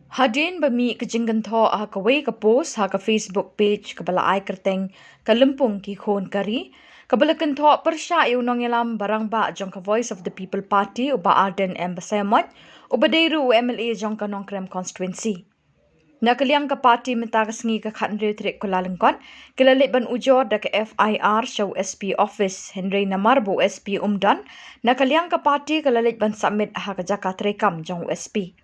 Hadin bami ke Jingantho ha ka wei ka post ha ka Facebook page ka bala ai kerteng ka lempung ki khon kari ka bala kentho persya yu nongelam barang ba jong ka Voice of the People Party u ba Arden Embassy u badeiru MLA jong ka Nongkrem constituency. Nakaliang ka party minta ka sngi ka Hynrei kyllalynkot kyllalyt ban ujor da ka FIR show SP office Hynrei namar bu SP umdan nakaliang ka party kyllalyt ban submit ha ka jaka treikam jong SP.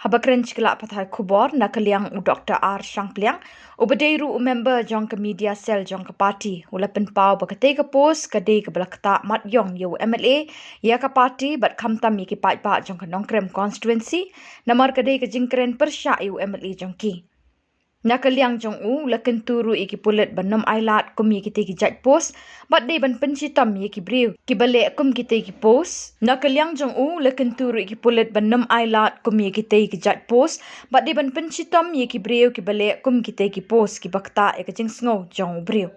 Haba kren ladpathai Khubor nakaliang U Dr Ruseavan Shapliang u badeiru member jong ka media cell jong ka party ula pynpaw ba Katei ka post ka dei ka bala kthah mationg yu MLA ya ka party bat khamtam ki paidbah jong ka Nongkrem constituency namar ka dei ka Jing kren persya yu MLA jong ki. Nakaliang jong u la Kyntiew iki pulet ban nam ailat kum ki te ki jat post bat dei ban pencitam ki briu ki bale kum ki te ki post nakaliang jong u la Kyntiew iki pulet ban nam ailat kum ki te ki jat post bat dei ban pencitam ki briu ki bale kum ki te ki post ki bakta ka jing sngo jong briu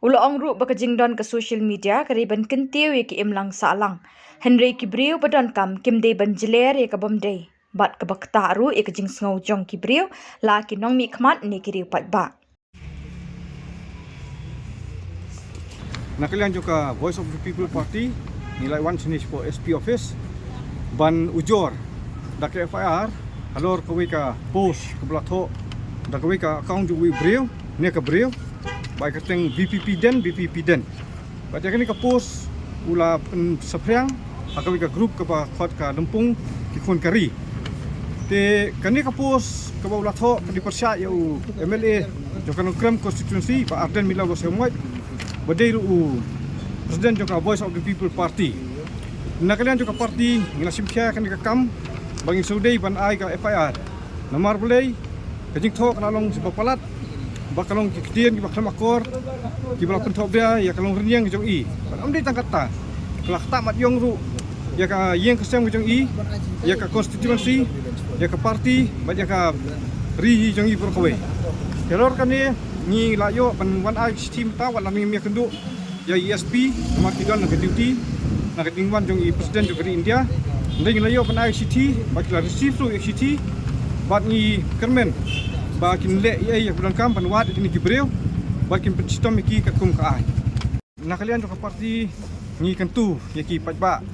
ula ongru ba ka jing don ka social media ka ban Kyntiew ki imlang salang Hynrei ki briu Pyndonkam Bymdei ban Jler ka Bymdei bat ka bakta ru ka jing sngo jong ki briu la ki nong mi khmat ni ki riu paidbah. Nakalian juga Voice of the People Party nilai wan sinis po SP office ban ujor da ke FIR alor kawi ka post ke belatho da kawi ka account ju briu ne ka briu bai ka teng BPP den ba dia ka post ula pen Shapliang akawi ka group ka ba khot ka lempung ki khon kari te kani ka post ka ba belatho ka di persya yu MLA joka Nongkrem constituency ba Arden mila Ruseavan badeiru Presiden juga Voice of the People Party. Nakalian juga parti ngila simkhya kan ka kam bangin saudai ban ai ka FIR. Namar boleh kajing thok nalong si papalat bakalong kiktian ki bakal makor ki bala penthok dia ya kalong riang jong i. Ban amdei tangkata. Kelak tak mat yong ru ya ka yeng kesem jong i ya ka konstituensi ya ka parti ba ya ka ri jong i berkawe. Kelor kan ni layo ban wan ai team ta wala mi kendu ya ESP mationg nak duty nak tingwan jong i presiden jong di India ndeng layo ban ai city bakla receive through city bat ni kren ba kin le ya Pyndonkam ban wad ni gibreu ba kin pencitom ki ka kum ka ai nakalian jong parti ni Kyntiew ya ki paidbah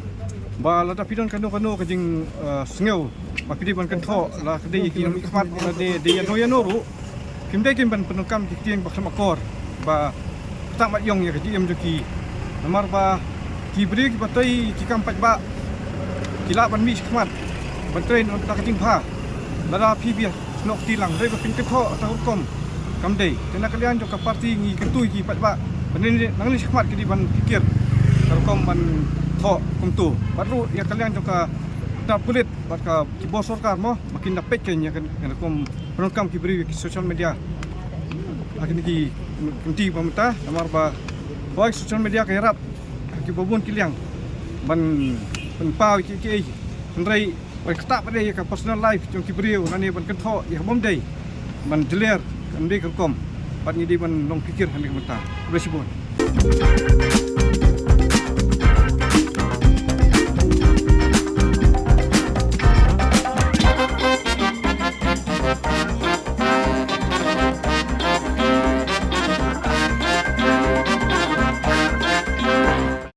ba lada pidon kanu ka jing sngeu ba pidi ban kentho la kdei ki nam khmat la de no ru Bymdei kin ban Pyndonkam ki tiang bakal makor ba tak mat yong ya ki joki namar ba ki bri ki batai ki kam paidbah ki la ban mi khmat ban train on ta ka jing pha lada pbi nok tilang rei ba pin kthah ta hukom kamdei tena kalian joka parti ngi Kyntiew ki paidbah ban ni nang ni khmat ki di ban pikir hukom ban tho kumtu baru ya kalian joka ta pulit bat ka ki bos sarkar mo makin dapat ken ya kan hukum Pyndonkam ki beri ki social media akin ki Kyntiew pamta namar ba baik social media ka harap ki babun ki liang ban pynpaw ki Hynrei ba kthah pada ya ka personal life jong ki beri nani ban kentho ya Bymdei ban Jler kan de hukum bat ni di ban long pikir han ki mata bersibun